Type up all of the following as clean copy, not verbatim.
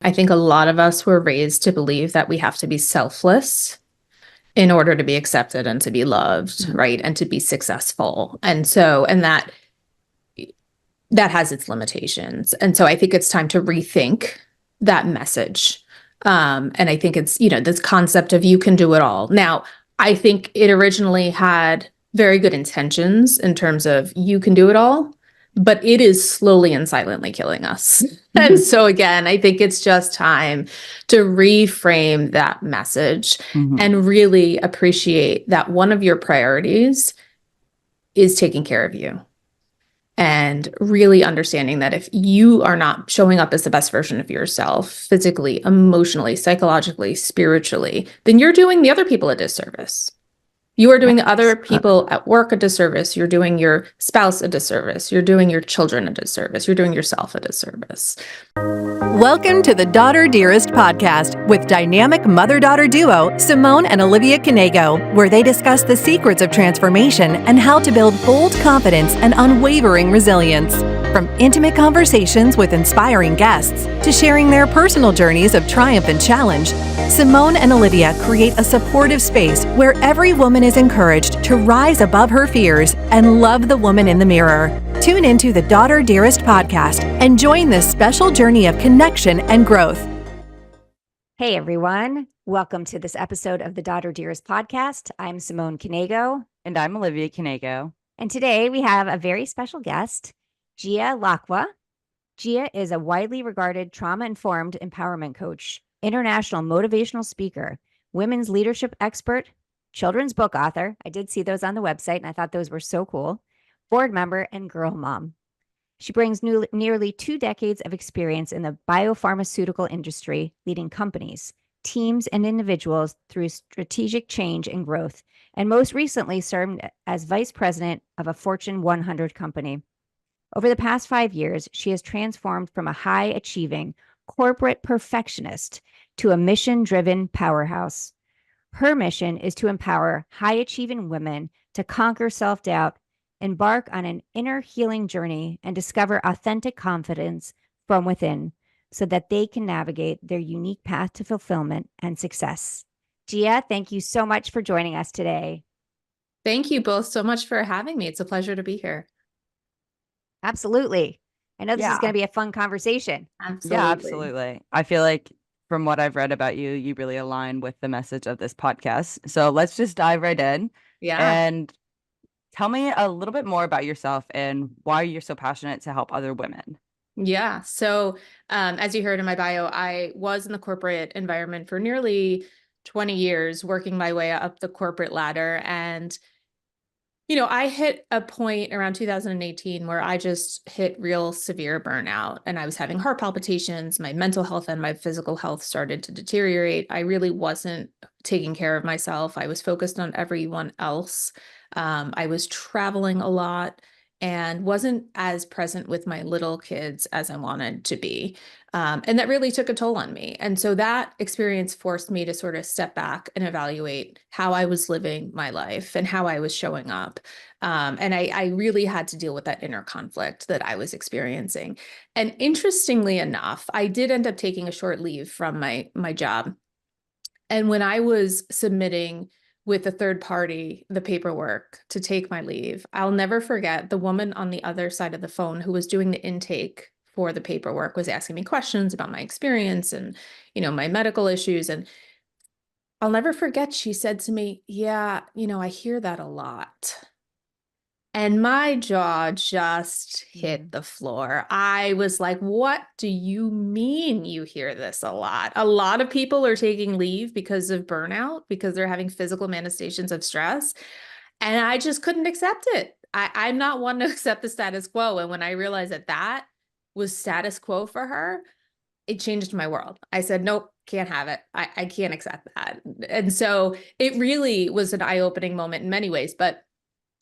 I think a lot of us were raised to believe that we have to be selfless in order to be accepted and to be loved, right? And to be successful. And that has its limitations. And so I think it's time to rethink that message. And I think it's, this concept of you can do it all. Now, I think it originally had very good intentions in terms of you can do it all, but it is slowly and silently killing us. And so again, I think it's just time to reframe that message and really appreciate that one of your priorities is taking care of you. And really understanding that if you are not showing up as the best version of yourself, physically, emotionally, psychologically, spiritually, then you're doing the other people a disservice. You are doing the other people at work a disservice. You're doing your spouse a disservice. You're doing your children a disservice. You're doing yourself a disservice. Welcome to the Daughter Dearest Podcast with dynamic mother-daughter duo Simone and Olivia Canego, where they discuss the secrets of transformation and how to build bold confidence and unwavering resilience. From intimate conversations with inspiring guests to sharing their personal journeys of triumph and challenge, Simone and Olivia create a supportive space where every woman is encouraged to rise above her fears and love the woman in the mirror. Tune into the Daughter Dearest Podcast and join this special journey of connection and growth. Hey everyone, welcome to this episode of the Daughter Dearest Podcast. I'm Simone Canego. And I'm Olivia Canego. And today we have a very special guest, Gia Lacqua. Gia is a widely regarded trauma-informed empowerment coach, international motivational speaker, women's leadership expert, children's book author. I did see those on the website and I thought those were so cool. Board member and girl mom. She brings nearly 2 decades of experience in the biopharmaceutical industry, leading companies, teams, and individuals through strategic change and growth, and most recently served as vice president of a Fortune 100 company. Over the past 5 years, she has transformed from a high-achieving corporate perfectionist to a mission-driven powerhouse. Her mission is to empower high-achieving women to conquer self-doubt, embark on an inner healing journey, and discover authentic confidence from within so that they can navigate their unique path to fulfillment and success. Gia, thank you so much for joining us today. Thank you both so much for having me. It's a pleasure to be here. Absolutely. I know this is going to be a fun conversation. Absolutely. Yeah, absolutely. I feel like from what I've read about you, you really align with the message of this podcast. So let's just dive right in. Yeah. And tell me a little bit more about yourself and why you're so passionate to help other women. Yeah. So as you heard in my bio, I was in the corporate environment for nearly 20 years, working my way up the corporate ladder. And I hit a point around 2018 where I just hit real severe burnout and I was having heart palpitations. My mental health and my physical health started to deteriorate. I really wasn't taking care of myself. I was focused on everyone else. I was traveling a lot and wasn't as present with my little kids as I wanted to be. And that really took a toll on me. And so that experience forced me to sort of step back and evaluate how I was living my life and how I was showing up. And I really had to deal with that inner conflict that I was experiencing. And interestingly enough, I did end up taking a short leave from my job. And when I was submitting with a third party, the paperwork to take my leave, I'll never forget the woman on the other side of the phone who was doing the intake for the paperwork was asking me questions about my experience and, my medical issues. And I'll never forget, she said to me, yeah, I hear that a lot. And my jaw just hit the floor. I was like, what do you mean you hear this a lot? A lot of people are taking leave because of burnout, because they're having physical manifestations of stress. And I just couldn't accept it. I'm not one to accept the status quo. And when I realized that was status quo for her, it changed my world. I said, nope, can't have it. I can't accept that. And so it really was an eye-opening moment in many ways. But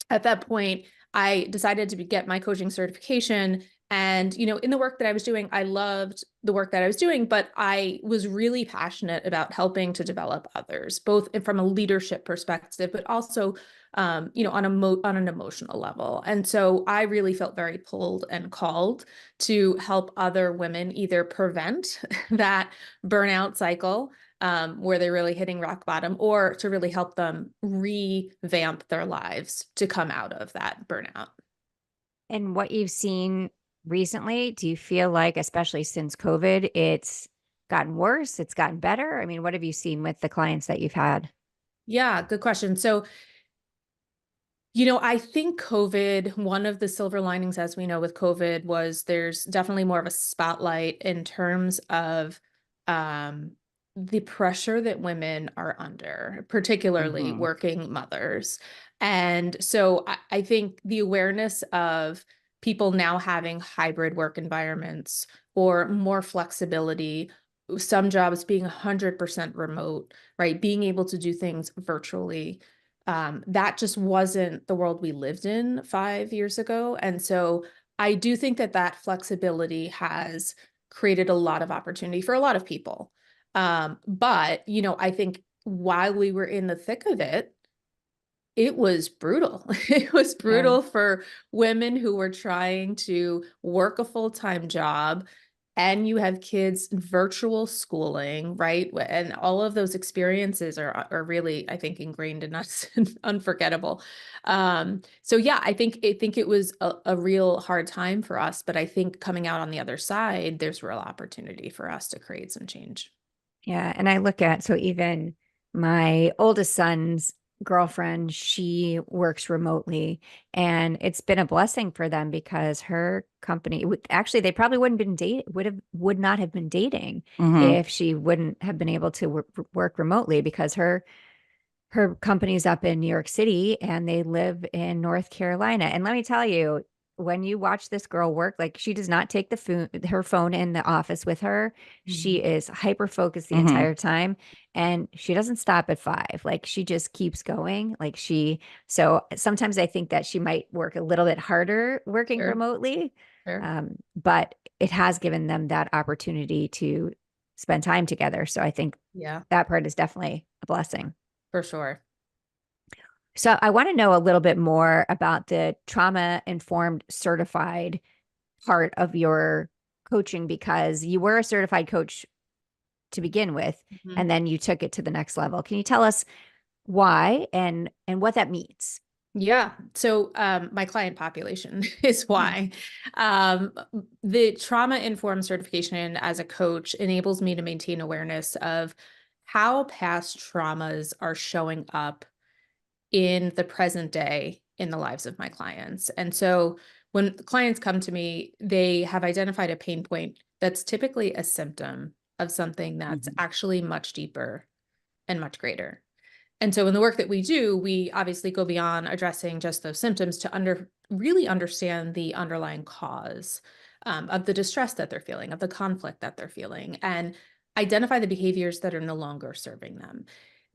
at that point, I decided to get my coaching certification And, in the work that I was doing, I loved the work that I was doing, but I was really passionate about helping to develop others, both from a leadership perspective, but also, on an emotional level. And so I really felt very pulled and called to help other women either prevent that burnout cycle, where they're really hitting rock bottom, or to really help them revamp their lives to come out of that burnout. And what you've seen recently, do you feel like, especially since COVID, it's gotten worse? It's gotten better? I mean, what have you seen with the clients that you've had? Yeah, good question. So, I think COVID, one of the silver linings, as we know with COVID, was there's definitely more of a spotlight in terms of um, the pressure that women are under, particularly Mm-hmm. working mothers. And so I think the awareness of people now having hybrid work environments or more flexibility, some jobs being 100% remote, right? Being able to do things virtually, that just wasn't the world we lived in 5 years ago. And so I do think that that flexibility has created a lot of opportunity for a lot of people. But, I think while we were in the thick of it, it was brutal. It was Yeah. brutal for women who were trying to work a full-time job, and you have kids virtual schooling, right? And all of those experiences are really, I think, ingrained in us and unforgettable. So yeah, I think it was a real hard time for us, but I think coming out on the other side, there's real opportunity for us to create some change. Yeah. And I look at, so even my oldest son's girlfriend, she works remotely, and it's been a blessing for them because her company actually, they probably would not have been dating Mm-hmm. if she wouldn't have been able to work remotely, because her company's up in New York City and they live in North Carolina. And let me tell you, when you watch this girl work, like, she does not take her phone in the office with her. She Mhm. is hyper focused the Mm-hmm. entire time, and she doesn't stop at 5. Like, she just keeps going. So sometimes I think that she might work a little bit harder working Sure, remotely. sure. But it has given them that opportunity to spend time together. So I think Yeah, that part is definitely a blessing. for sure. So I want to know a little bit more about the trauma informed certified part of your coaching, because you were a certified coach to begin with, Mhm. and then you took it to the next level. Can you tell us why and what that means? Yeah. So my client population is why. Um, the trauma informed certification as a coach enables me to maintain awareness of how past traumas are showing up in the present day in the lives of my clients. And so when clients come to me, they have identified a pain point that's typically a symptom of something that's Mm-hmm. actually much deeper and much greater. And so in the work that we do, we obviously go beyond addressing just those symptoms to really understand the underlying cause, of the distress that they're feeling, of the conflict that they're feeling, and identify the behaviors that are no longer serving them.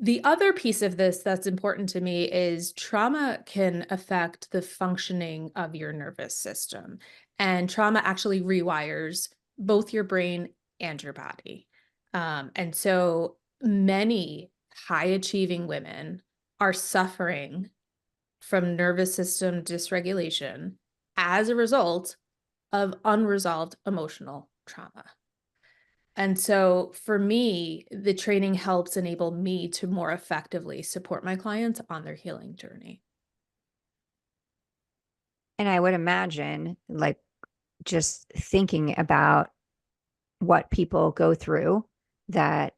The other piece of this that's important to me is trauma can affect the functioning of your nervous system. And trauma actually rewires both your brain and your body. And so many high achieving women are suffering from nervous system dysregulation as a result of unresolved emotional trauma. And so for me, the training helps enable me to more effectively support my clients on their healing journey. And I would imagine, like, just thinking about what people go through, that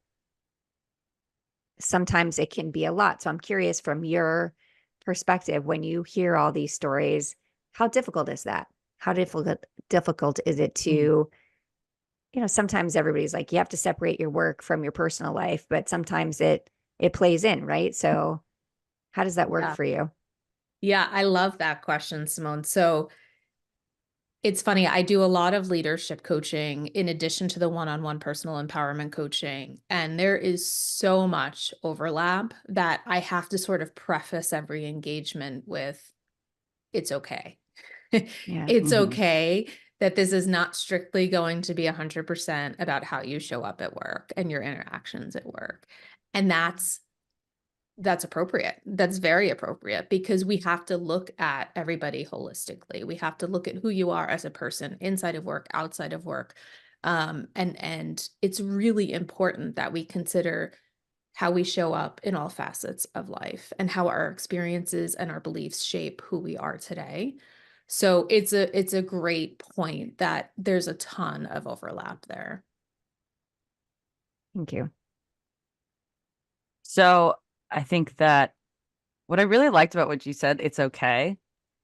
sometimes it can be a lot. So I'm curious, from your perspective, when you hear all these stories, how difficult is that? How difficult is it Mm. to, sometimes everybody's like, you have to separate your work from your personal life, but sometimes it plays in, right? So how does that work Yeah. for you? Yeah, I love that question, Simone. So it's funny, I do a lot of leadership coaching in addition to the one-on-one personal empowerment coaching. And there is so much overlap that I have to sort of preface every engagement with, it's okay. Yeah. It's Mm-hmm. okay that this is not strictly going to be 100% about how you show up at work and your interactions at work. And that's appropriate. That's very appropriate, because we have to look at everybody holistically. We have to look at who you are as a person inside of work, outside of work. And it's really important that we consider how we show up in all facets of life and how our experiences and our beliefs shape who we are today. So it's a great point that there's a ton of overlap there. Thank you. So I think that what I really liked about what you said, it's okay.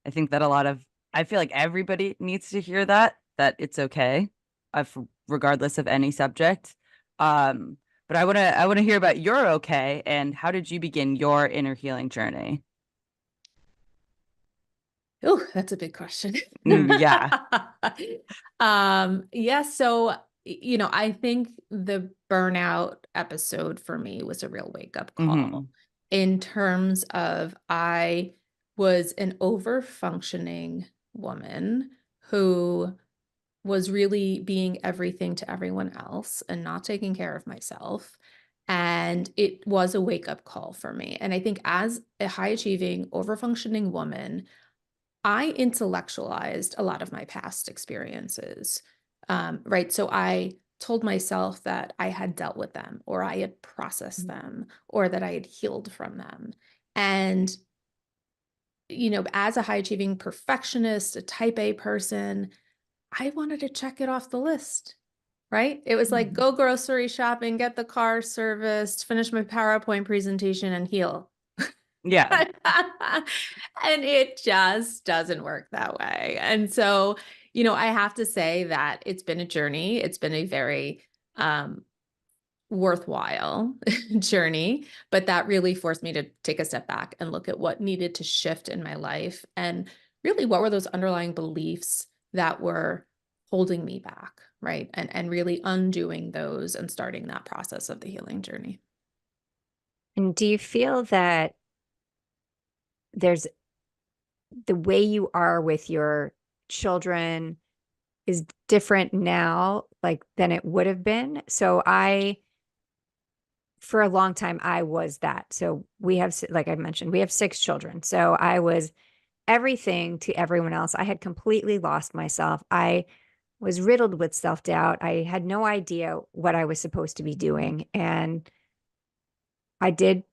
I think that I feel like everybody needs to hear that it's okay, regardless of any subject. But I want to hear about your okay, and how did you begin your inner healing journey? Oh, that's a big question. Yeah. Yeah, so I think the burnout episode for me was a real wake-up call in terms of I was an over-functioning woman who was really being everything to everyone else and not taking care of myself. And it was a wake-up call for me. And I think as a high-achieving, over-functioning woman, I intellectualized a lot of my past experiences, right? So I told myself that I had dealt with them, or I had processed them, or that I had healed from them. And, as a high achieving perfectionist, a type A person, I wanted to check it off the list, right? It was like, go grocery shopping, get the car serviced, finish my PowerPoint presentation, and heal. Yeah. And it just doesn't work that way. And so, I have to say that it's been a journey. It's been a very worthwhile journey, but that really forced me to take a step back and look at what needed to shift in my life, and really what were those underlying beliefs that were holding me back, right? And really undoing those and starting that process of the healing journey. And do you feel that there's the way you are with your children is different now, like than it would have been? So for a long time, I was that. So we have, like I mentioned, we have 6 children. So I was everything to everyone else. I had completely lost myself. I was riddled with self-doubt. I had no idea what I was supposed to be doing. And I did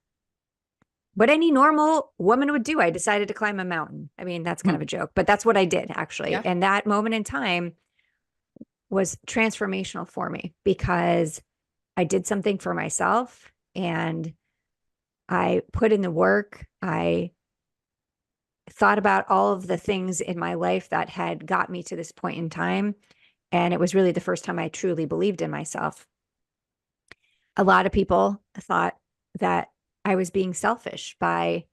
what any normal woman would do. I decided to climb a mountain. I mean, that's kind of a joke, but that's what I did actually. Yeah. And that moment in time was transformational for me, because I did something for myself and I put in the work. I thought about all of the things in my life that had got me to this point in time. And it was really the first time I truly believed in myself. A lot of people thought that I was being selfish by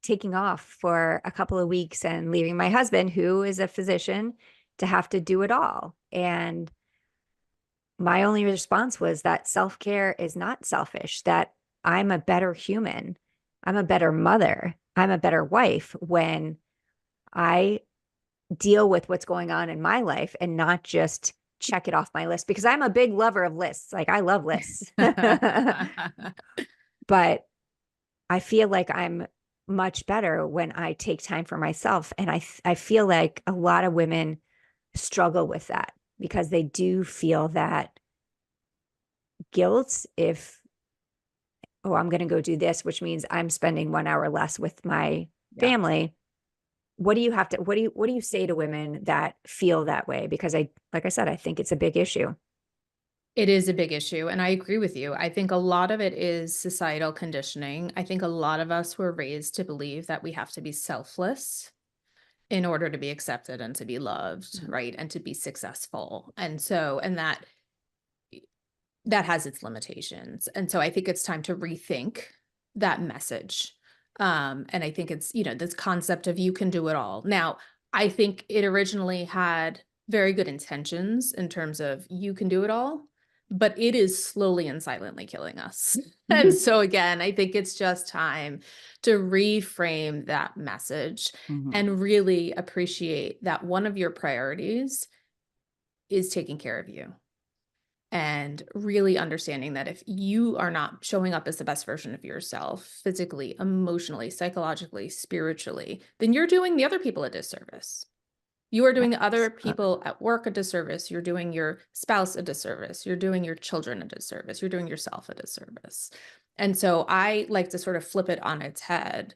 taking off for a couple of weeks and leaving my husband, who is a physician, to have to do it all. And my only response was that self-care is not selfish, that I'm a better human. I'm a better mother. I'm a better wife when I deal with what's going on in my life and not just check it off my list, because I'm a big lover of lists. Like, I love lists. But I feel like I'm much better when I take time for myself. And I feel like a lot of women struggle with that, because they do feel that guilt if, oh, I'm going to go do this, which means I'm spending 1 hour less with my family. What do you say to women that feel that way? Because like I said, I think it's a big issue. It is a big issue. And I agree with you. I think a lot of it is societal conditioning. I think a lot of us were raised to believe that we have to be selfless in order to be accepted and to be loved, right? And to be successful. And that has its limitations. And so I think it's time to rethink that message. And I think it's, this concept of you can do it all. Now, I think it originally had very good intentions in terms of you can do it all, but it is slowly and silently killing us. And so again, I think it's just time to reframe that message and really appreciate that one of your priorities is taking care of you. And really understanding that if you are not showing up as the best version of yourself, physically, emotionally, psychologically, spiritually, then you're doing the other people a disservice. You are doing the other people at work a disservice. You're doing your spouse a disservice. You're doing your children a disservice. You're doing yourself a disservice. And so I like to sort of flip it on its head.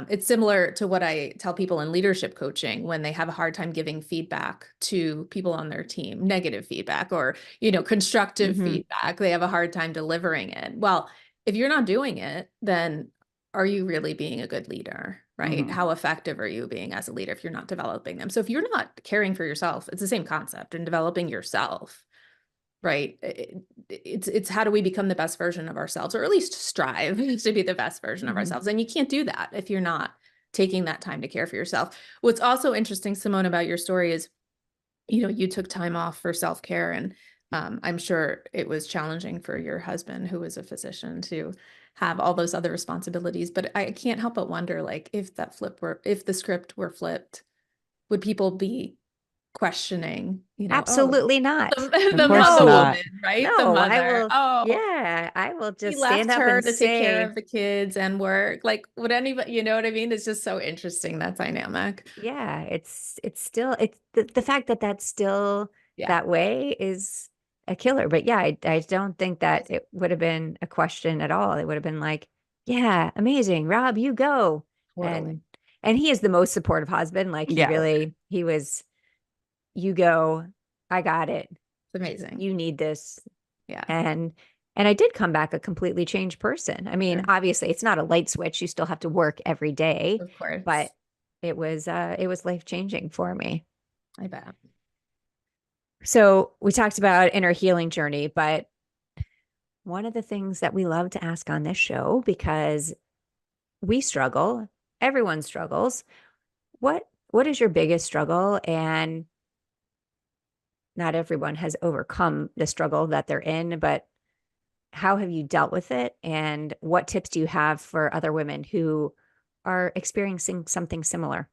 It's similar to what I tell people in leadership coaching when they have a hard time giving feedback to people on their team, negative feedback or, constructive feedback. They have a hard time delivering it. Well, if you're not doing it, then are you really being a good leader, right? How effective are you being as a leader if you're not developing them? So if you're not caring for yourself, it's the same concept in developing yourself, right? It's how do we become the best version of ourselves, or at least strive to be the best version of ourselves. And you can't do that if you're not taking that time to care for yourself. What's also interesting, Simone, about your story is, you took time off for self-care, and I'm sure it was challenging for your husband, who was a physician, to have all those other responsibilities. But I can't help but wonder, like, if the script were flipped, would people be questioning, Absolutely not. Of the course mother not. woman, right? The No, I mother. will. Oh, Yeah, I will he just stand left up her and to take care say, of the kids and work. Like, would anybody, you know what I mean? It's just so interesting, that dynamic. yeah, it's still it's the fact that that's still Yeah, that way is a killer. But yeah, I don't think that it would have been a question at all. It would have been like, yeah, amazing, Rob, you go. totally. And and he is the most supportive husband. Like Yeah. he was, you go, I got it. It's amazing. You need this. Yeah, And and I did come back a completely changed person. I mean, sure. obviously it's not a light switch. You still have to work every day, Of course. but it was life-changing for me. I bet. So we talked about inner healing journey, but one of the things that we love to ask on this show, because we struggle, everyone struggles. What is your biggest struggle? And not everyone has overcome the struggle that they're in, but how have you dealt with it? And what tips do you have for other women who are experiencing something similar?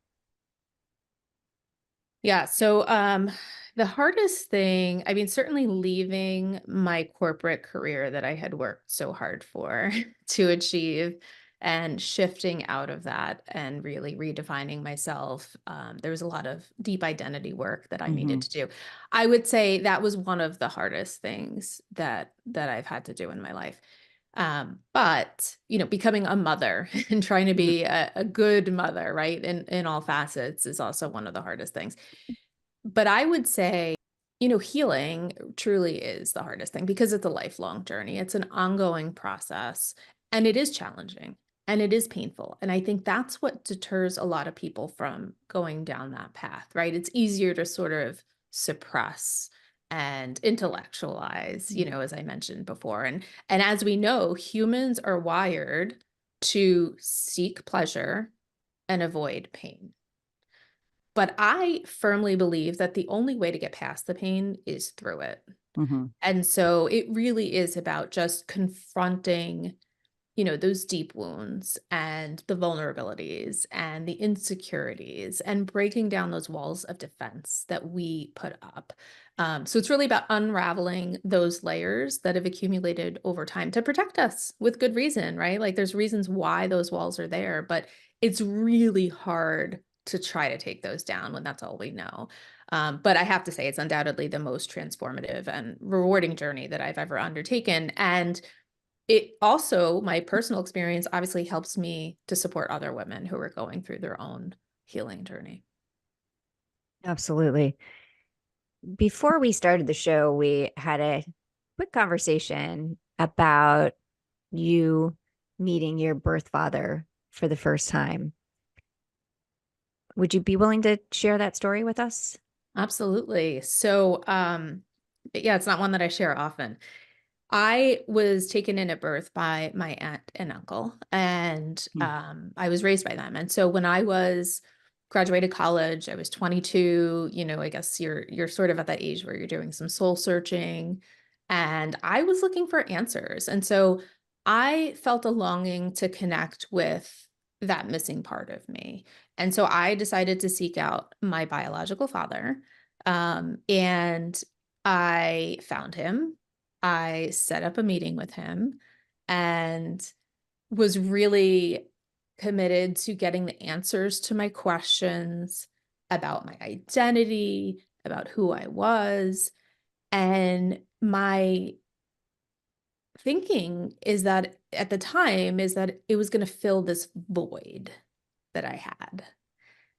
Yeah. So, the hardest thing, I mean, certainly leaving my corporate career that I had worked so hard for to achieve, and shifting out of that and really redefining myself. There was a lot of deep identity work that I needed to do. I would say that was one of the hardest things that I've had to do in my life. But becoming a mother and trying to be a good mother, right, in all facets, is also one of the hardest things. But I would say, healing truly is the hardest thing, because it's a lifelong journey. It's an ongoing process, and it is challenging, and it is painful. And I think that's what deters a lot of people from going down that path, right? It's easier to sort of suppress and intellectualize, as I mentioned before. And as we know, humans are wired to seek pleasure and avoid pain. But I firmly believe that the only way to get past the pain is through it. Mm-hmm. And so it really is about just confronting, those deep wounds and the vulnerabilities and the insecurities, and breaking down those walls of defense that we put up. So it's really about unraveling those layers that have accumulated over time to protect us, with good reason, right? Like, there's reasons why those walls are there, but it's really hard to try to take those down when that's all we know. But I have to say, it's undoubtedly the most transformative and rewarding journey that I've ever undertaken. And it also, my personal experience obviously helps me to support other women who are going through their own healing journey. Absolutely. Before we started the show, we had a quick conversation about you meeting your birth father for the first time. Would you be willing to share that story with us? Absolutely. So, yeah, it's not one that I share often. I was taken in at birth by my aunt and uncle, and I was raised by them. And so when I was graduated college, I was 22. I guess you're sort of at that age where you're doing some soul searching, and I was looking for answers. And so I felt a longing to connect with that missing part of me. And so I decided to seek out my biological father. And I found him. I set up a meeting with him and was really committed to getting the answers to my questions about my identity, about who I was. And my thinking is that at the time is that it was going to fill this void that I had,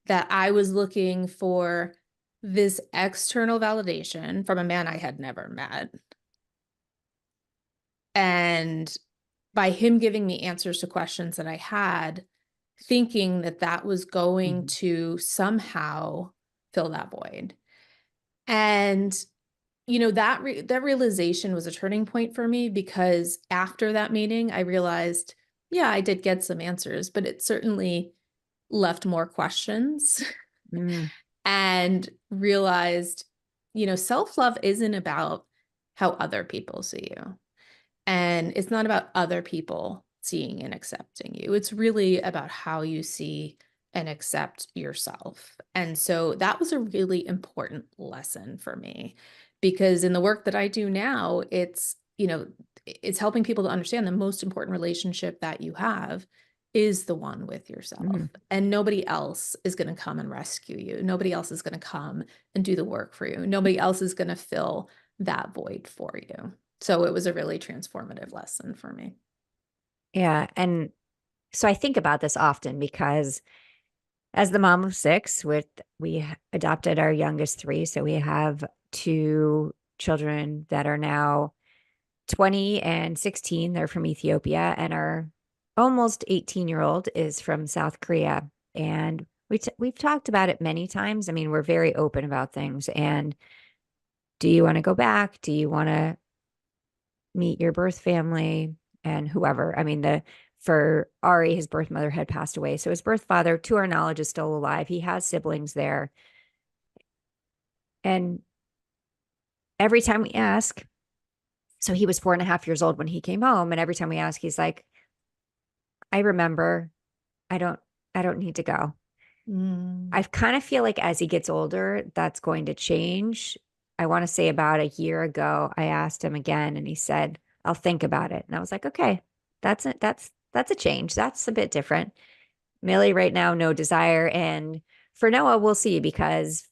that I was looking for this external validation from a man I had never met. And by him giving me answers to questions that I had, thinking that that was going to somehow fill that void. And that realization was a turning point for me, because after that meeting, I realized, yeah, I did get some answers, but it certainly left more questions. And realized, self-love isn't about how other people see you. And it's not about other people seeing and accepting you. It's really about how you see and accept yourself. And so that was a really important lesson for me, because in the work that I do now, it's helping people to understand the most important relationship that you have is the one with yourself. And nobody else is going to come and rescue you. Nobody else is going to come and do the work for you. Nobody else is going to fill that void for you. So it was a really transformative lesson for me. Yeah. And so I think about this often because as the mom of 6, we adopted our youngest 3. So we have 2 children that are now 20 and 16. They're from Ethiopia, and our almost 18-year-old is from South Korea. And we've talked about it many times. I mean, we're very open about things. And do you want to go back? Do you want to meet your birth family and whoever? I mean, for Ari, his birth mother had passed away. So his birth father, to our knowledge, is still alive. He has siblings there. And every time we ask, so he was 4.5 years old when he came home. And every time we ask, he's like, I remember, I don't need to go. I kind of feel like as he gets older, that's going to change. I want to say about a year ago, I asked him again and he said, I'll think about it. And I was like, okay, that's it. That's a change. That's a bit different. Millie right now, no desire. And for Noah, we'll see, because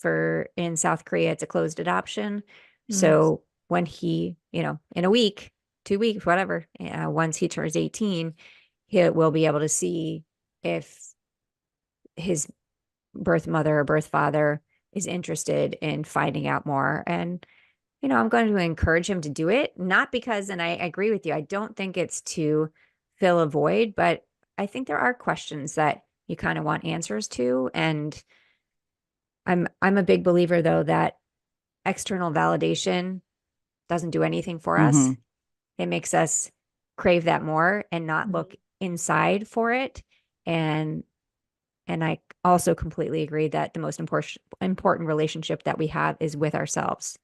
in South Korea, it's a closed adoption. So when he, in a week, 2 weeks, whatever, once he turns 18, he will be able to see if his birth mother or birth father is interested in finding out more. And, I'm going to encourage him to do it, not because, and I agree with you, I don't think it's to fill a void, but I think there are questions that you kind of want answers to. And I'm a big believer, though, that external validation doesn't do anything for us. It makes us crave that more and not look inside for it. And I also completely agree that the most important relationship that we have is with ourselves.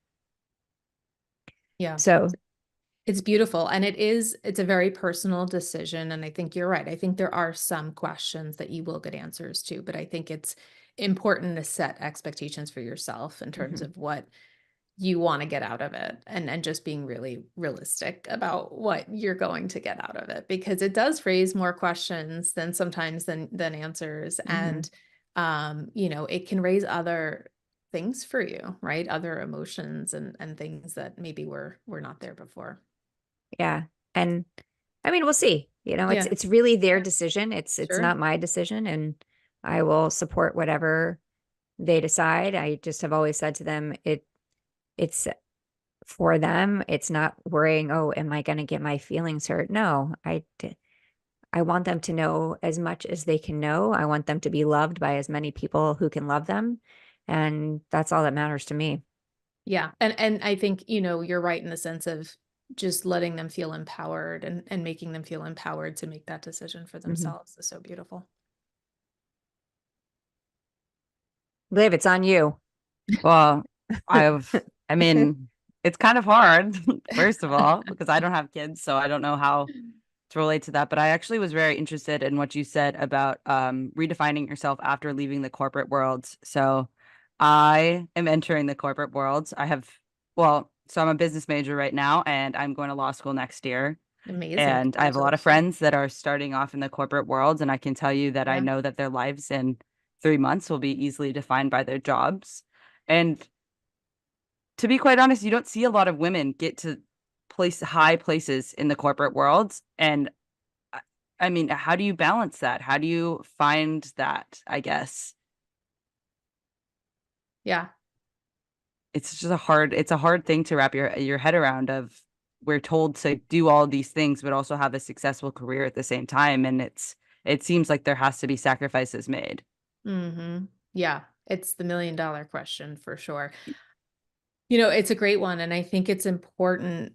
Yeah. So it's beautiful. And it's a very personal decision. And I think you're right. I think there are some questions that you will get answers to, but I think it's important to set expectations for yourself in terms of what you want to get out of it, and just being really realistic about what you're going to get out of it, because it does raise more questions than sometimes than answers. And it can raise other things for you, right? Other emotions and things that maybe were not there before. Yeah. And I mean, we'll see. It's really their decision. It's not my decision, and I will support whatever they decide. I just have always said to them, it's for them. It's not worrying, oh, am I going to get my feelings hurt? No, I want them to know as much as they can know. I want them to be loved by as many people who can love them. And that's all that matters to me. Yeah. And I think, you're right in the sense of just letting them feel empowered and making them feel empowered to make that decision for themselves is so beautiful. Liv, it's on you. Well, I mean, it's kind of hard, first of all, because I don't have kids, so I don't know how to relate to that. But I actually was very interested in what you said about redefining yourself after leaving the corporate world. So I am entering the corporate world. Well, so I'm a business major right now, and I'm going to law school next year. Amazing. And I have a lot of Congratulations. friends that are starting off in the corporate world, and I can tell you that I Yeah. know that their lives in 3 months will be easily defined by their jobs. And to be quite honest, you don't see a lot of women get to high places in the corporate world. And I I mean, how do you balance that? How do you find that, I guess? Yeah. It's a hard thing to wrap your head around of we're told to do all these things but also have a successful career at the same time, and it seems like there has to be sacrifices made. Yeah. It's the $1 million question for sure. It's a great one. And I think it's important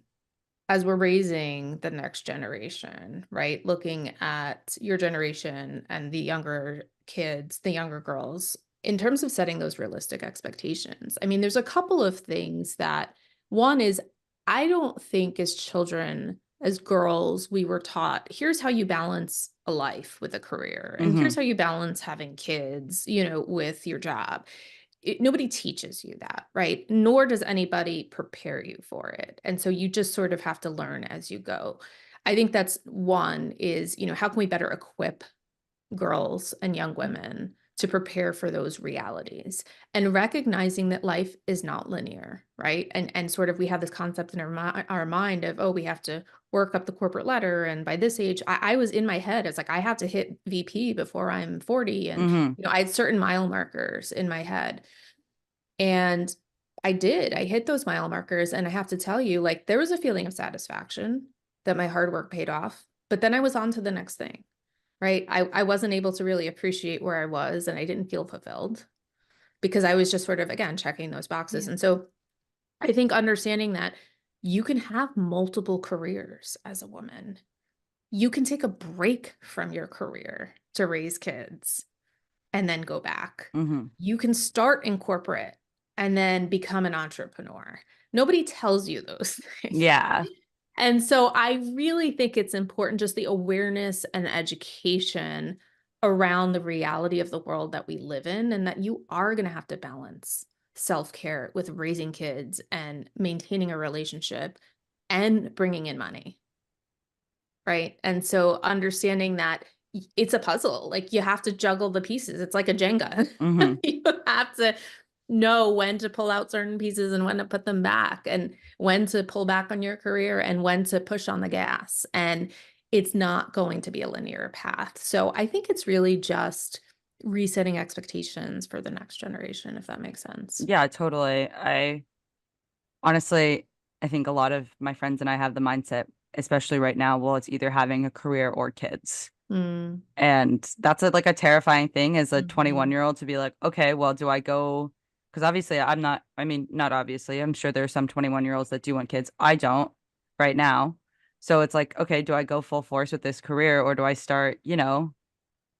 as we're raising the next generation, right? Looking at your generation and the younger kids, the younger girls, in terms of setting those realistic expectations. I mean, there's a couple of things that one is I don't think as children, as girls, we were taught here's how you balance a life with a career, and here's Hmm. how you balance having kids, with your job. Nobody teaches you that, right? Nor does anybody prepare you for it. And so you just sort of have to learn as you go. I think that's one is, how can we better equip girls and young women to prepare for those realities and recognizing that life is not linear, right? And sort of we have this concept in our mind of, oh, we have to work up the corporate ladder. And by this age, I was in my head, it's like, I have to hit VP before I'm 40. And, Hmm. I had certain mile markers in my head. And I did. I hit those mile markers. And I have to tell you, like, there was a feeling of satisfaction that my hard work paid off. But then I was on to the next thing, right? I wasn't able to really appreciate where I was and I didn't feel fulfilled because I was just sort of, again, checking those boxes. Yeah. And so I think understanding that you can have multiple careers as a woman. You can take a break from your career to raise kids and then go back. Hmm. You can start in corporate and then become an entrepreneur. Nobody tells you those things. Yeah. And so I really think it's important, just the awareness and education around the reality of the world that we live in, and that you are going to have to balance self-care with raising kids and maintaining a relationship and bringing in money. Right. And so understanding that it's a puzzle, like you have to juggle the pieces. It's like a Jenga. Hmm. You have to know when to pull out certain pieces and when to put them back, and when to pull back on your career and when to push on the gas. And it's not going to be a linear path. So I think it's really just resetting expectations for the next generation, if that makes sense. Yeah, totally. I honestly, I think a lot of my friends and I have the mindset, especially right now, well, it's either having a career or kids. Mm, And that's like a terrifying thing as a mhm. 21-year-old to be like, okay, well, do I go? Because obviously I'm not, I mean, not obviously, I'm sure there are some 21-year-olds that do want kids. I don't right now. So it's like, okay, do I go full force with this career, or do I start,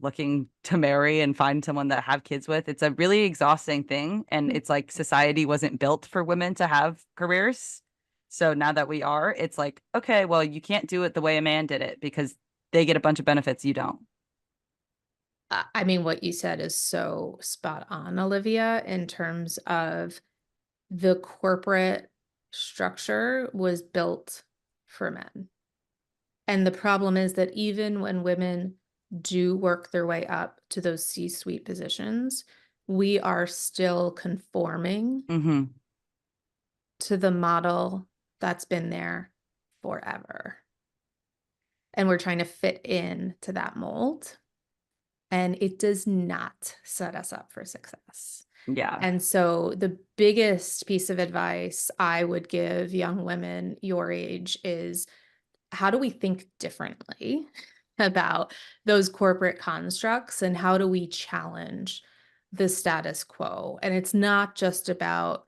looking to marry and find someone that I have kids with? It's a really exhausting thing. And it's like society wasn't built for women to have careers. So now that we are, it's like, okay, well, you can't do it the way a man did it because they get a bunch of benefits you don't. I mean, what you said is so spot on, Olivia, in terms of the corporate structure was built for men. And the problem is that even when women do work their way up to those C-suite positions, we are still conforming Hmm. to the model that's been there forever. And we're trying to fit in to that mold. And it does not set us up for success. Yeah. And so the biggest piece of advice I would give young women your age is, how do we think differently about those corporate constructs, and how do we challenge the status quo? And it's not just about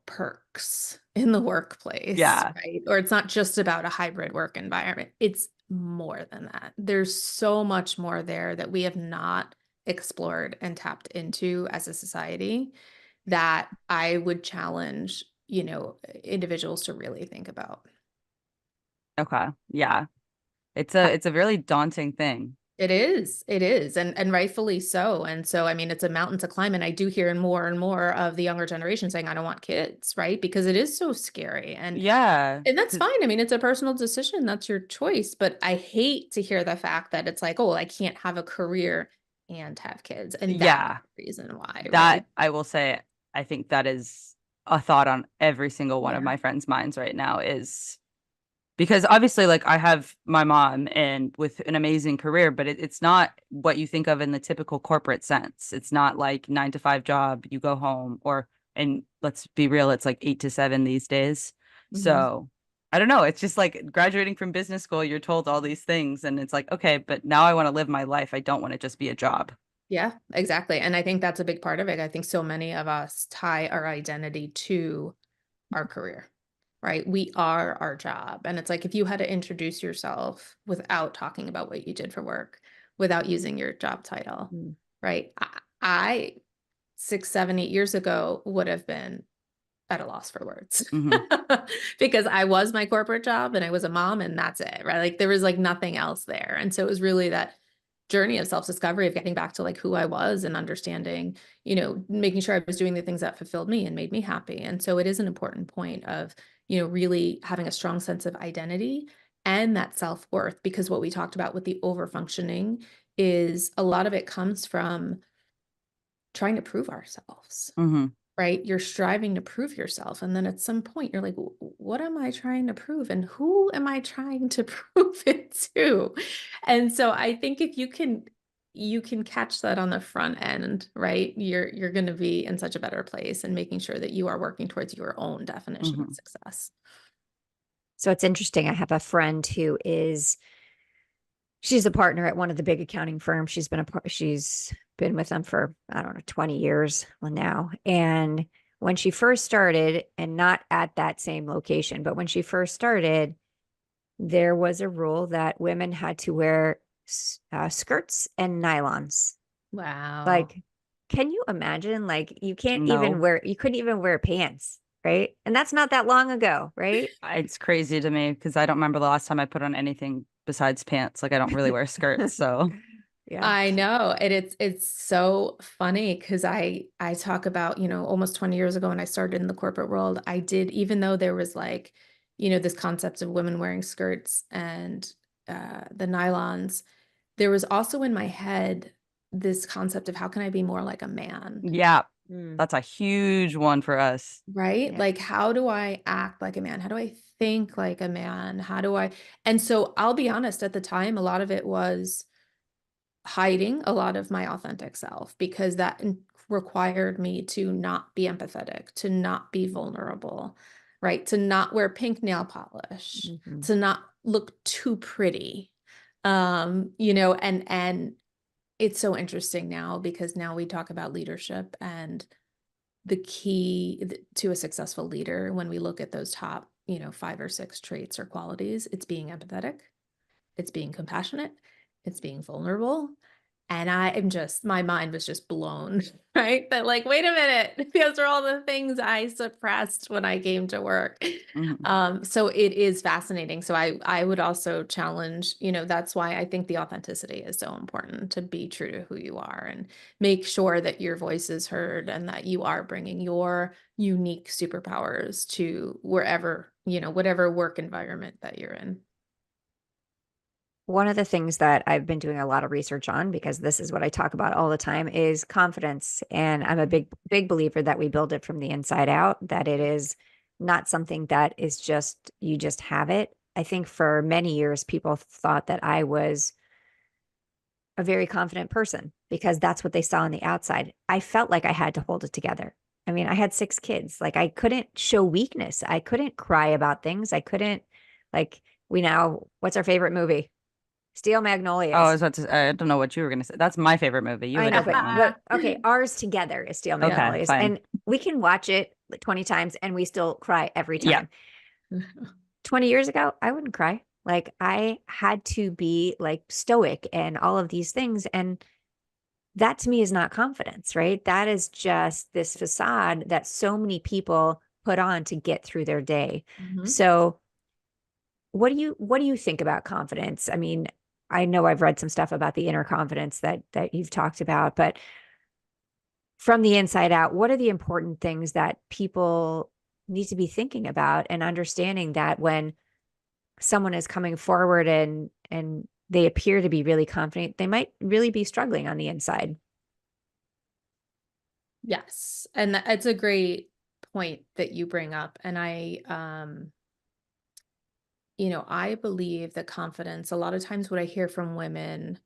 perks in the workplace, Yeah. right? Or it's not just about a hybrid work environment. It's more than that. There's so much more there that we have not explored and tapped into as a society that I would challenge, individuals to really think about. Okay. Yeah. Uh, It's a really daunting thing. It is, and rightfully so. And so, I mean, it's a mountain to climb. And I do hear more and more of the younger generation saying, I don't want kids, right? Because it is so scary. Yeah. And that's fine. I mean, it's a personal decision. That's your choice. But I hate to hear the fact that it's like, oh, well, I can't have a career and have kids. And that's Yeah. the reason why, That right? I will say, I think that is a thought on every single one of Yeah. my friends' minds right now is because obviously, like, I have my mom and with an amazing career, but it's not what you think of in the typical corporate sense. It's not like 9 to 5 job, you go home, or, and let's be real, it's like 8 to 7 these days. Mhm. So I don't know. It's just like graduating from business school, you're told all these things, and it's like, okay, but now I want to live my life. I don't want to just be a job. Yeah, exactly. And I think that's a big part of it. I think so many of us tie our identity to our career, right? We are our job. And it's like if you had to introduce yourself without talking about what you did for work, without using your job title, Mm. right? I 6, 7, 8 years ago would have been at a loss for words Hmm. because I was my corporate job and I was a mom and that's it, right? Like there was like nothing else there. And so it was really that journey of self-discovery of getting back to like who I was and understanding, making sure I was doing the things that fulfilled me and made me happy. And so it is an important point of, really having a strong sense of identity and that self-worth, because what we talked about with the over-functioning is a lot of it comes from trying to prove ourselves, Hmm. right? You're striving to prove yourself. And then at some point, you're like, What am I trying to prove? And who am I trying to prove it to?" And so I think if you can catch that on the front end, right? You're going to be in such a better place and making sure that you are working towards your own definition of Hmm. success. So it's interesting. I have a friend she's a partner at one of the big accounting firms. She's been with them for, I don't know, 20 years now. And when she first started, and not at that same location, but when she first started, there was a rule that women had to wear skirts and nylons. Wow. Like, can you imagine? Like, No, you couldn't even wear pants, right? And that's not that long ago, right? it's crazy to me because I don't remember the last time I put on anything besides pants. Like, I don't really wear skirts. So, Yeah. I know. And it's so funny because I talk about, almost 20 years ago when I started in the corporate world, I did, even though there was like, this concept of women wearing skirts and the nylons, there was also in my head this concept of how can I be more like a man, yeah, Mm, that's a huge one for us. right? yeah. Like, how do I act like a man? How do I think like a man? And so I'll be honest, at the time, a lot of it was hiding a lot of my authentic self because required me to not be empathetic, to not be vulnerable, right? To not wear pink nail polish, Mhm. to not look too pretty. And it's so interesting now because now we talk about leadership and the key to a successful leader when we look at those top, 5 or 6 traits or qualities, it's being empathetic, it's being compassionate, it's being vulnerable, and my mind was just blown, right? That like, wait a minute, those are all the things I suppressed when I came to work. Hmm. So it is fascinating. So I would also challenge, that's why I think the authenticity is so important to be true to who you are and make sure that your voice is heard and that you are bringing your unique superpowers to wherever, whatever work environment that you're in. One of the things that I've been doing a lot of research on, because this is what I talk about all the time, is confidence. And I'm a big believer that we build it from the inside out, that it is not something that is just, you just have it. I think for many years, people thought that I was a very confident person because that's what they saw on the outside. I felt like I had to hold it together. I mean, I had 6 kids. Like, I couldn't show weakness. I couldn't cry about things. I couldn't, like, what's our favorite movie? Steel Oh, I Magnolias. was about to, I don't know what you were going to say. That's my favorite movie. You have I a know, different but one. okay, ours together is Steel Yeah. Okay, Magnolias, fine. and we can watch it like 20 times and we still cry every Yeah. time. 20 years ago, I wouldn't cry. Like, I had to be like stoic and all of these things, and that to me is not confidence, right? That is just this facade that so many people put on to get through their day. Mhm. So, what do you think about confidence? I mean, I know I've read some stuff about the inner confidence that you've talked about, but from the inside out, what are the important things that people need to be thinking about and understanding that when someone is coming forward and they appear to be really confident, they might really be struggling on the inside? Yes. And it's a great point that you bring up. And I believe that confidence, a lot of times what I hear from women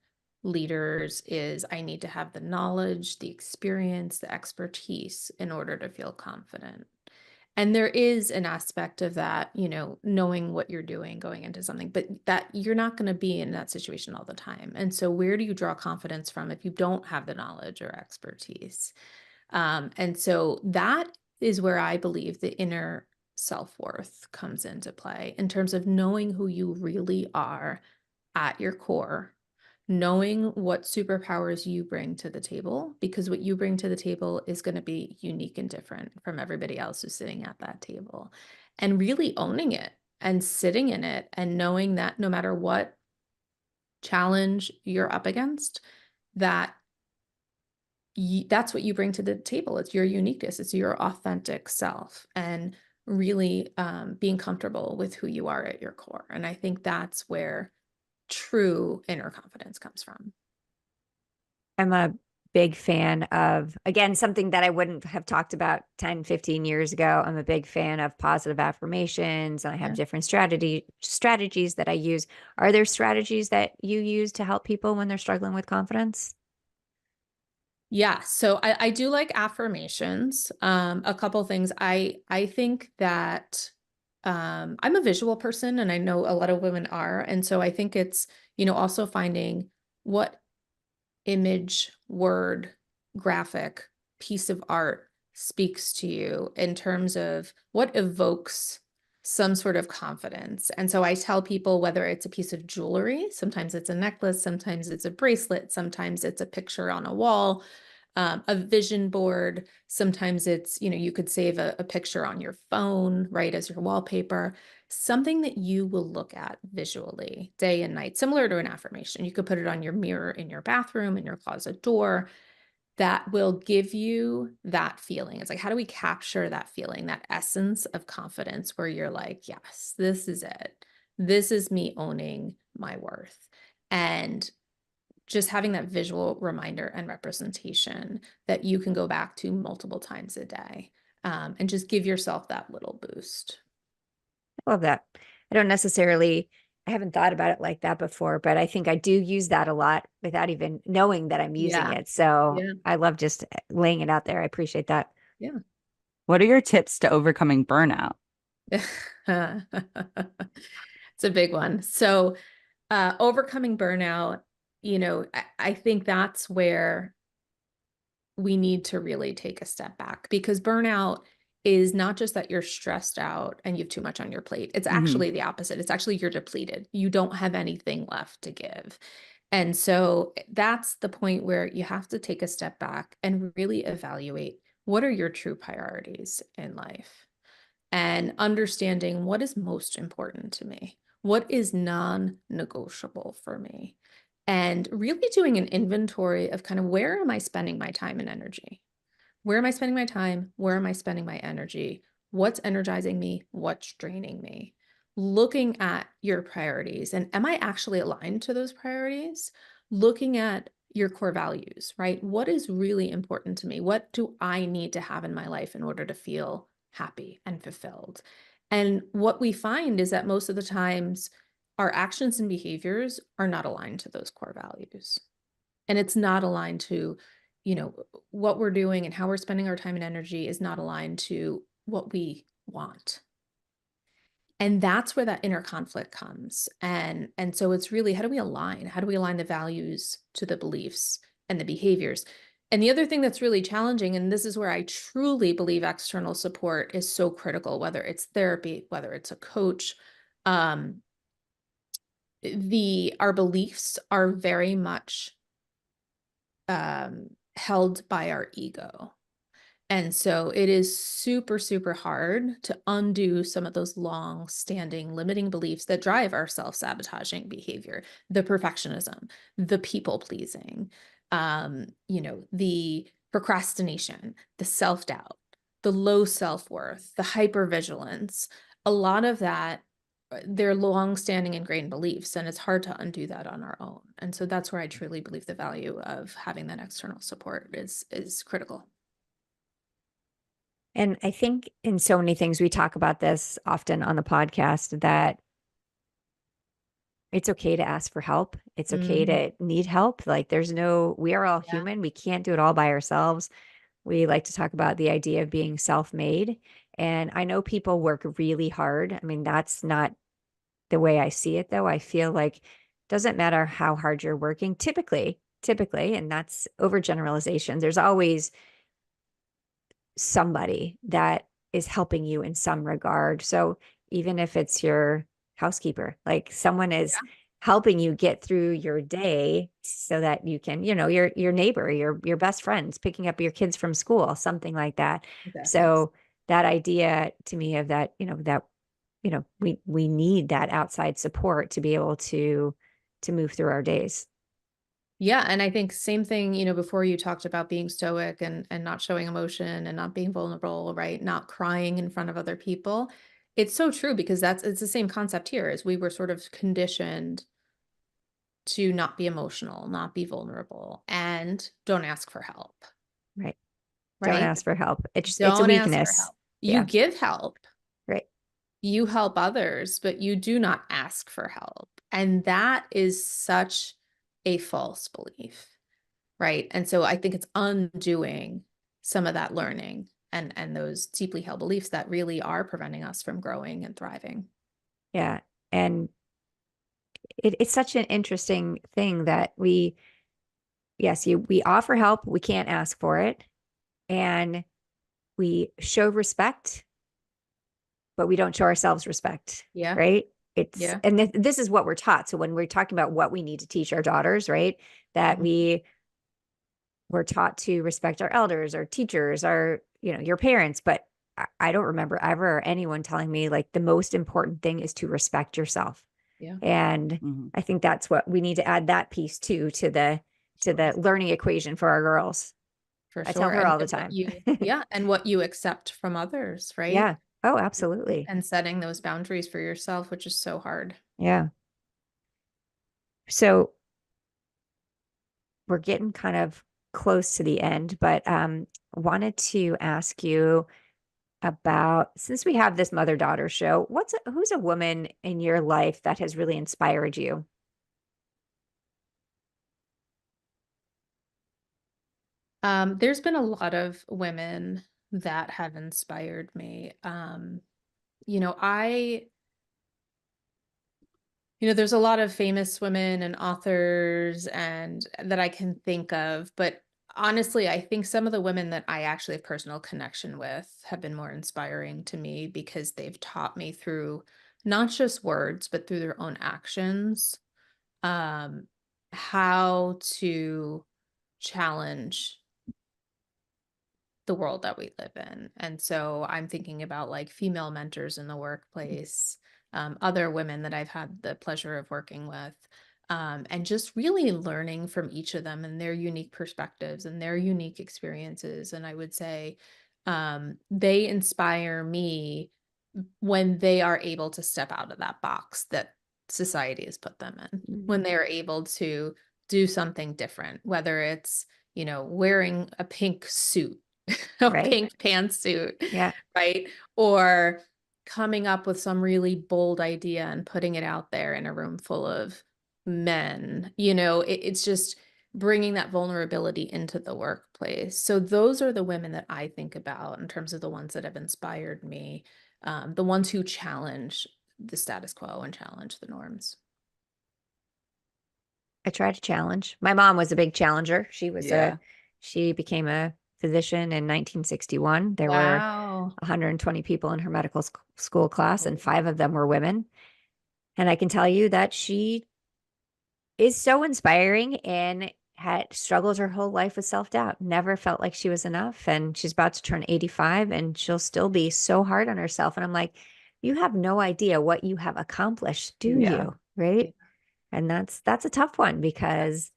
leaders is I need to have the knowledge, the experience, the expertise in order to feel confident. And there is an aspect of that, knowing what you're doing going into something, but that you're not going to be in that situation all the time. And so where do you draw confidence from if you don't have the knowledge or expertise? And so that is where I believe the inner self-worth comes into play in terms of knowing who you really are at your core, knowing what superpowers you bring to the table, because what you bring to the table is going to be unique and different from everybody else who's sitting at that table, and really owning it and sitting in it and knowing that no matter what challenge you're up against, that that's what you bring to the table. It's your uniqueness. It's your authentic self, and really being comfortable with who you are at your core. And I think that's where true inner confidence comes from. I'm a big fan of, again, something that I wouldn't have talked about 10, 15 years ago. I'm a big fan of positive affirmations, and I have Yeah. different strategies that I use. Are there strategies that you use to help people when they're struggling with confidence? Yeah. So I do like affirmations. A couple things. I think that I'm a visual person, and I know a lot of women are. And so I think it's, also finding what image, word, graphic, piece of art speaks to you in terms of what evokes some sort of confidence. And so I tell people, whether it's a piece of jewelry, sometimes it's a necklace, sometimes it's a bracelet, sometimes it's a picture on a wall, a vision board, sometimes it's, you could save a picture on your phone, right, as your wallpaper, something that you will look at visually day and night, similar to an affirmation. You could put it on your mirror in your bathroom, in your closet door, that will give you that feeling. It's like, how do we capture that feeling, that essence of confidence where you're like, yes, this is it. This is me owning my worth. And just having that visual reminder and representation that you can go back to multiple times a day, and just give yourself that little boost. I love that. I haven't thought about it like that before, but I think I do use that a lot without even knowing that I'm using Yeah. it. So Yeah. I love just laying it out there. I appreciate that. Yeah. What are your tips to overcoming burnout? It's a big one. So, overcoming burnout, I think that's where we need to really take a step back, because burnout is not just that you're stressed out and you have too much on your plate. It's Hmm. actually the opposite. It's actually you're depleted. You don't have anything left to give. And so that's the point where you have to take a step back and really evaluate, what are your true priorities in life, and understanding what is most important to me, what is non-negotiable for me, and really doing an inventory of kind of, where am I spending my time and energy? Where am I spending my time? Where am I spending my energy? What's energizing me? What's draining me? Looking at your priorities, and am I actually aligned to those priorities? Looking at your core values, right? What is really important to me? What do I need to have in my life in order to feel happy and fulfilled? And what we find is that most of the times our actions and behaviors are not aligned to those core values. And it's not aligned to, what we're doing and how we're spending our time and energy is not aligned to what we want. And that's where that inner conflict comes. And so it's really, how do we align? How do we align the values to the beliefs and the behaviors? And the other thing that's really challenging, and this is where I truly believe external support is so critical, whether it's therapy, whether it's a coach, um, our beliefs are very much held by our ego. And so it is super, super hard to undo some of those long-standing limiting beliefs that drive our self-sabotaging behavior, the perfectionism, the people-pleasing, the procrastination, the self-doubt, the low self-worth, the hypervigilance. A lot of that, they're long-standing ingrained beliefs, and it's hard to undo that on our own. And so that's where I truly believe the value of having that external support is critical. And I think in so many things, we talk about this often on the podcast, that it's okay to ask for help. It's okay to need help. Like we are all Yeah, human. We can't do it all by ourselves. We like to talk about the idea of being self-made. And I know people work really hard. I mean, that's not the way I see it, though. I feel like it doesn't matter how hard you're working, typically, and that's overgeneralization. There's always somebody that is helping you in some regard. So even if it's your housekeeper, like someone is helping you get through your day so that you can, your neighbor, your best friends, picking up your kids from school, something like that. exactly. So that idea to me of that, we need that outside support to be able to move through our days. Yeah, and I think same thing, before you talked about being stoic and not showing emotion and not being vulnerable, right? Not crying in front of other people. It's so true because it's the same concept here as we were sort of conditioned to not be emotional, not be vulnerable, and don't ask for help, Right. Don't right? ask for help. It's a Don't ask for weakness. help. You Yeah. give help, Right. you help others, but you do not ask for help. And that is such a false belief. Right. And so I think it's undoing some of that learning and those deeply held beliefs that really are preventing us from growing and thriving. Yeah. And it's such an interesting thing that we offer help, we can't ask for it. And we show respect, but we don't show ourselves respect. Yeah. Right. Yeah. This is what we're taught. So when we're talking about what we need to teach our daughters, right, that Mhm. we're taught to respect our elders, our teachers, your parents. But I don't remember ever anyone telling me like the most important thing is to respect yourself. Yeah. And Mhm. I think that's what we need to add, that piece too, to the Sure. learning equation for our girls. For I tell sure. her And all the what time. and what you accept from others, right? Yeah. Oh, absolutely. And setting those boundaries for yourself, which is so hard. Yeah. So we're getting kind of close to the end, but wanted to ask you about, since we have this mother-daughter show, who's a woman in your life that has really inspired you? There's been a lot of women that have inspired me. You know, I there's a lot of famous women and authors and that I can think of, but honestly, I think some of the women that I actually have personal connection with have been more inspiring to me because they've taught me through not just words, but through their own actions, um, how to challenge the world that we live in. And so I'm thinking about like female mentors in the workplace, other women that I've had the pleasure of working with, and just really learning from each of them and their unique perspectives and their unique experiences. And I would say they inspire me when they are able to step out of that box that society has put them in, when Mm. they're able to do something different, whether it's, wearing a pink suit, a Right. pink pantsuit, Yeah. right? Or coming up with some really bold idea and putting it out there in a room full of men. It's just bringing that vulnerability into the workplace. So those are the women that I think about in terms of the ones that have inspired me, the ones who challenge the status quo and challenge the norms. I try to challenge. My mom was a big challenger. Yeah. She became a physician in 1961. There were Wow. 120 people in her medical school class, and Oh, 5 of them were women. And I can tell you that she is so inspiring. And had struggled her whole life with self-doubt, never felt like she was enough. And she's about to turn 85 and she'll still be so hard on herself. And I'm like, you have no idea what you have accomplished, do Yeah. you? Right. And that's a tough one because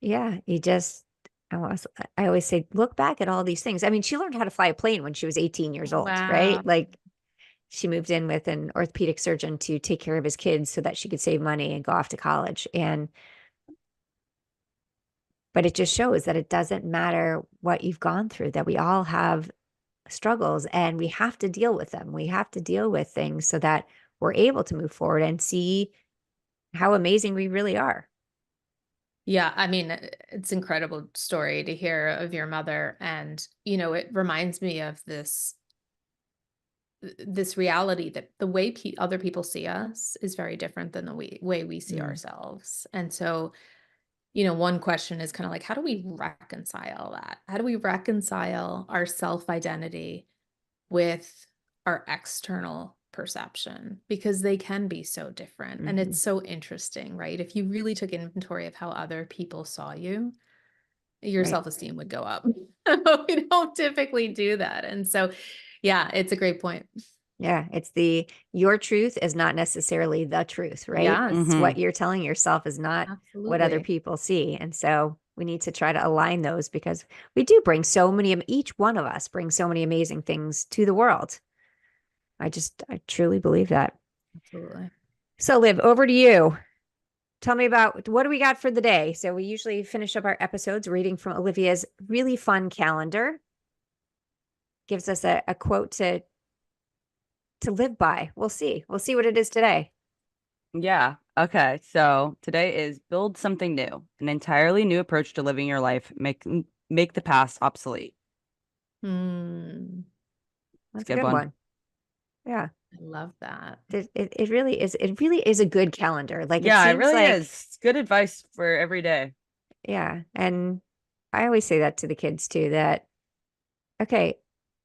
yeah, I always say, look back at all these things. I mean, she learned how to fly a plane when she was 18 years old, Wow. right? Like she moved in with an orthopedic surgeon to take care of his kids so that she could save money and go off to college. But it just shows that it doesn't matter what you've gone through, that we all have struggles and we have to deal with them. We have to deal with things so that we're able to move forward and see how amazing we really are. Yeah, I mean, it's incredible story to hear of your mother. And, it reminds me of this reality that the way other people see us is very different than the way we see ourselves. And so, one question is kind of like, how do we reconcile that? How do we reconcile our self-identity with our external perception? Because they can be so different. And it's so interesting, right? If you really took inventory of how other people saw you, your Right. self-esteem would go up. We don't typically do that. And so, yeah, it's a great point. Yeah, it's your truth is not necessarily the truth, right? Yes, It's what you're telling yourself is not what other absolutely. people see. And so we need to try to align those because we do bring each one of us brings so many amazing things to the world. I truly believe that. Absolutely. So Liv, over to you. Tell me about what do we got for the day? So we usually finish up our episodes reading from Olivia's really fun calendar. Gives us a quote to live by. We'll see. We'll see what it is today. Yeah. Okay. So today is build something new, an entirely new approach to living your life. Make the past obsolete. That's a Good good one. one. Yeah. I love that. It really is. It really is a good calendar. Like Yeah, it it seems really like, is. It's good advice for every day. yeah. And I always say that to the kids too, that, okay,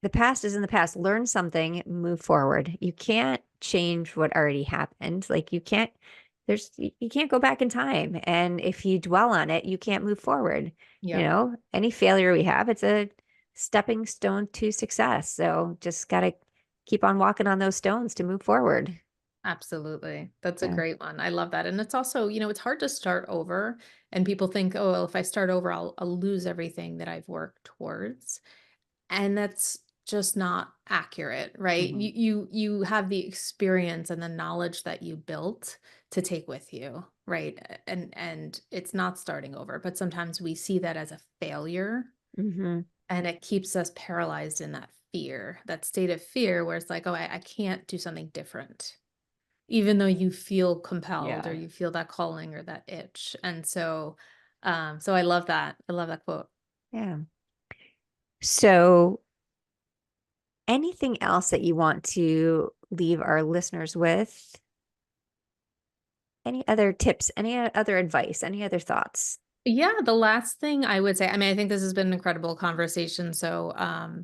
the past is in the past. Learn something, move forward. You can't change what already happened. Like you can't go back in time. And if you dwell on it, you can't move forward. Yeah. Any failure we have, it's a stepping stone to success. So just got to keep on walking on those stones to move forward. Absolutely. That's a Yeah. great one. I love that. And it's also, it's hard to start over and people think, oh, well, if I start over, I'll lose everything that I've worked towards. And that's just not accurate, right? Mhm. You have the experience and the knowledge that you built to take with you, right? And it's not starting over, but sometimes we see that as a failure Mm-hmm. and it keeps us paralyzed in that fear, that state of fear where it's like, oh, I can't do something different even though you feel compelled or Yeah. you feel that calling or that itch. And so, so I love that. I love that quote. Yeah. So anything else that you want to leave our listeners with? Any other tips, any other advice, any other thoughts? Yeah, the last thing I would say, I mean, I think this has been an incredible conversation. So,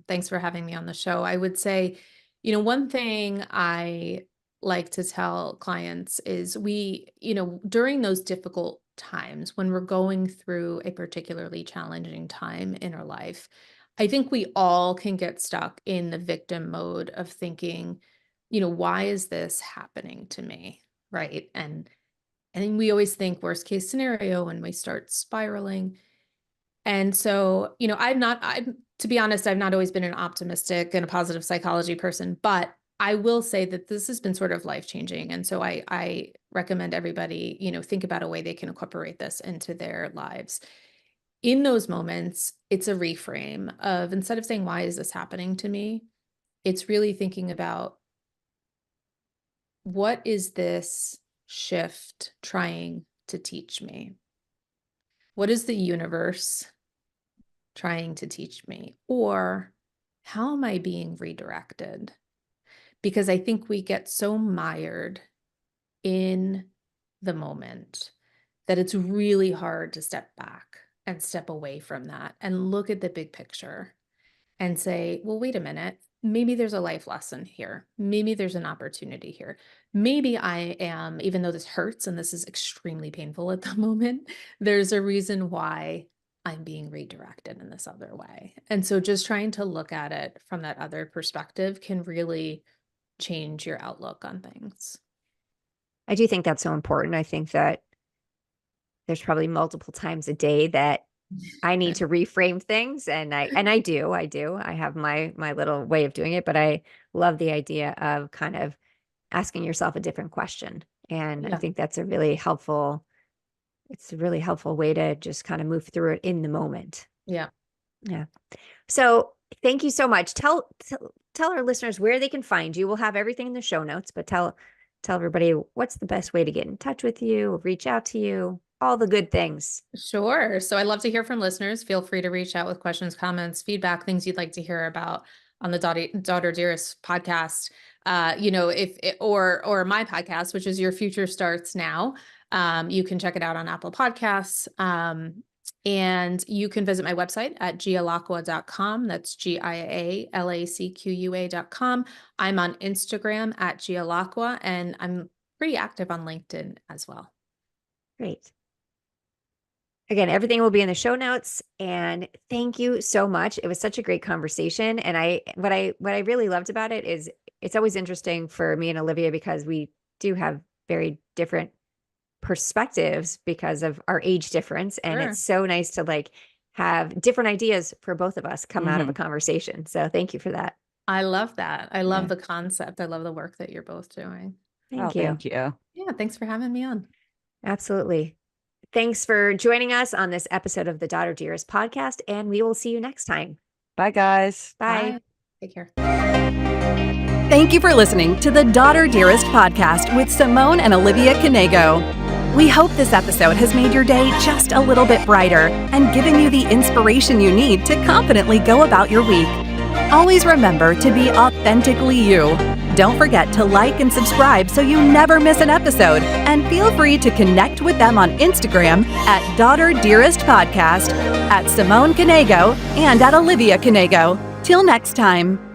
thanks for having me on the show. I would say, one thing I like to tell clients is during those difficult times when we're going through a particularly challenging time in our life, I think we all can get stuck in the victim mode of thinking, why is this happening to me? Right. And then we always think worst case scenario when we start spiraling. And so, to be honest, I've not always been an optimistic and a positive psychology person, but I will say that this has been sort of life changing. And so I recommend everybody, think about a way they can incorporate this into their lives. In those moments, it's a reframe of instead of saying, why is this happening to me? It's really thinking about what is this shift trying to teach me? What is the universe trying to teach me? Or how am I being redirected? Because I think we get so mired in the moment that it's really hard to step back and step away from that and look at the big picture and say, well, wait a minute. maybe there's a life lesson here. Maybe there's an opportunity here. Maybe I am, even though this hurts and this is extremely painful at the moment, there's a reason why I'm being redirected in this other way. And so just trying to look at it from that other perspective can really change your outlook on things. I do think that's so important. I think that there's probably multiple times a day that I need to reframe things, and I do. I have my little way of doing it, but I love the idea of kind of asking yourself a different question. And I Yeah. think that's it's a really helpful way to just kind of move through it in the moment. Yeah. Yeah. So thank you so much. Tell our listeners where they can find you. We'll have everything in the show notes, but tell everybody what's the best way to get in touch with you, reach out to you, all the good things. Sure. So I love to hear from listeners. Feel free to reach out with questions, comments, feedback, things you'd like to hear about on the Daughter Dearest podcast. If it, or my podcast, which is Your Future Starts Now. You can check it out on Apple Podcasts. And you can visit my website at gialacqua.com. That's GIALACQUA.com. I'm on Instagram at Gia Lacqua, and I'm pretty active on LinkedIn as well. Great. Again, everything will be in the show notes, and thank you so much. It was such a great conversation. And what I really loved about it is it's always interesting for me and Olivia because we do have very different perspectives because of our age difference. And Sure. it's so nice to like have different ideas for both of us come out of a conversation. So thank you for that. I love that. I love Yeah. the concept. I love the work that you're both doing. Thank you. Thank you. Yeah, thanks for having me on. Absolutely. Thanks for joining us on this episode of the Daughter Dearest podcast, and we will see you next time. Bye, guys. Bye. Take care. Thank you for listening to the Daughter Dearest Podcast with Simone and Olivia Canego. We hope this episode has made your day just a little bit brighter and given you the inspiration you need to confidently go about your week. Always remember to be authentically you. Don't forget to like and subscribe so you never miss an episode. And feel free to connect with them on Instagram at Daughter Dearest Podcast, at Simone Canego, and at Olivia Canego. Till next time.